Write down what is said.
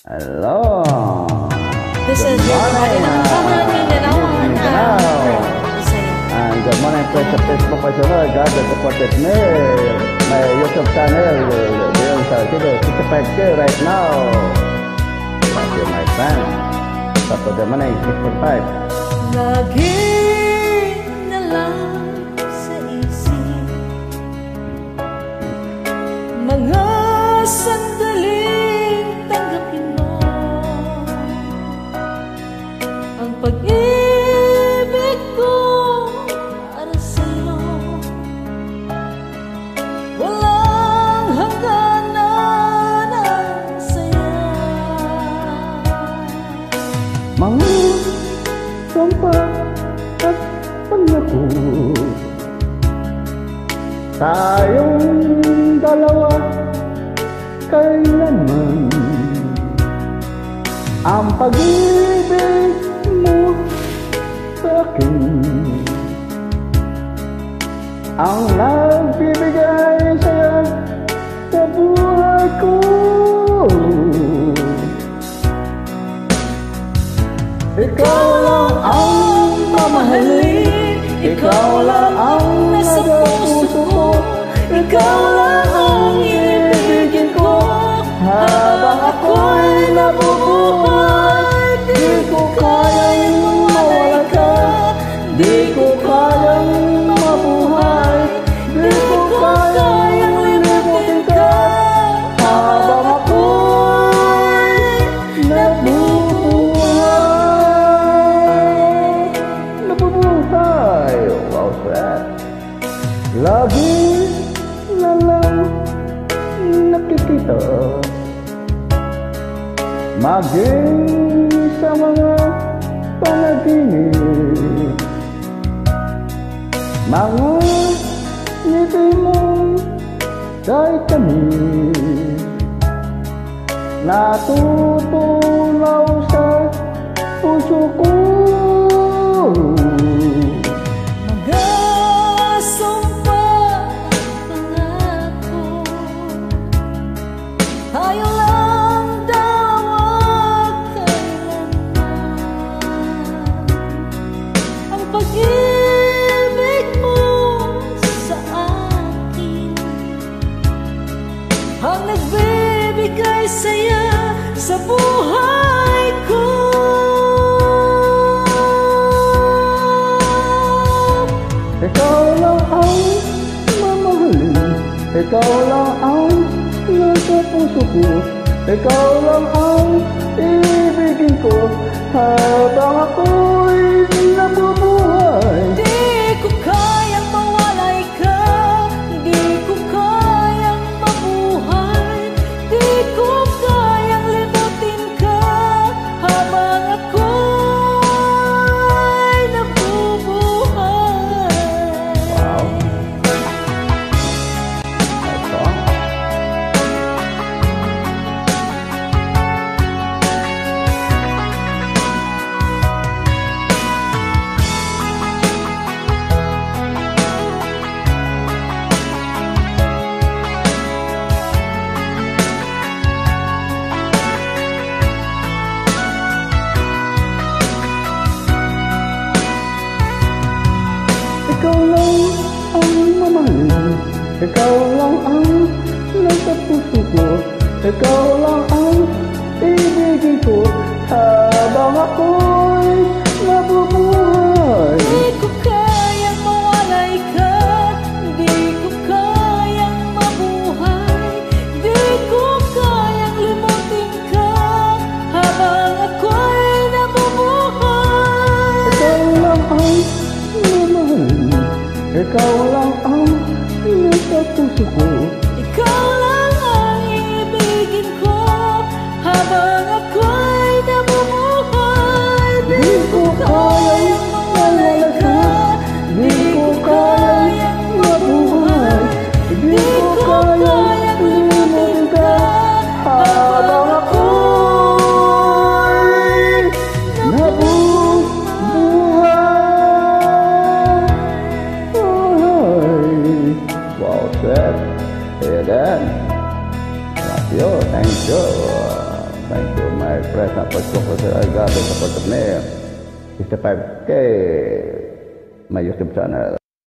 Hello. This is Mindanao. And good morning, friends sa Facebook at sa God that supported me. My YouTube channel, Leon Salcido, 65K right now. Thank you, my friend. Top of the morning, 6.5. Lagi na lang sa isip mga sandaling tanggapin mo ang pag-ibig ko para sa'yo. Walang hangganan ang saya. Mga sumpa at pangako tayong dalawa kailanman. Ang pag-ibig mo sa akin ang nagbibigay saya sa buhay ko. Ikaw lang ang mamahalin, ikaw lang ang nasa puso ko, ikaw lang ang ibigin ko habang ako'y nabubuhay. Di ko kayang mawala ka, di ko kayang mabuhay, di ko kayang limutin ka habang ako'y nabubuhay. Wow, friend. Lagi na lang nakikita maging sa mga panaginip, mga ngiti mo kay tamis natutunaw sa puso ko. Mag-asumpa pangako tayo lang daw ang kailanman. Ang pag-ibig mo sa akin ang nagbibigay saya sa buhay ko. Ikaw lang ang mamahalin, ikaw lang ang nasa puso ko, ikaw lang ang ibigin ko habang ako'y nabubuhay. Di ko kayang mawalay ka, di ko kayang mabuhay, di ko kayang limutin ka habang ako'y nabubuhay. Wow. That's all. Ikaw lang ang mamahalin, ikaw lang ang nasa puso ko, ikaw lang ang ibigin ko habang ako'y nabubuhay. Di ko kayang mawalay ka, di ko kayang mabuhay, di ko kayang limutin ka habang ako'y nabubuhay. Ikaw lang ang mamahalin, ikaw lang ang nasa puso ko, Ikaw lang ang ibigin ko habang ako'y nabubuhay. Di ko kayang mawalay ka, di ko kayang mabuhay, di ko kayang limutin ka habang ako'y nabubuhay. Wow, Seth. express apa cukup agak support me. Step 5K my YouTube channel.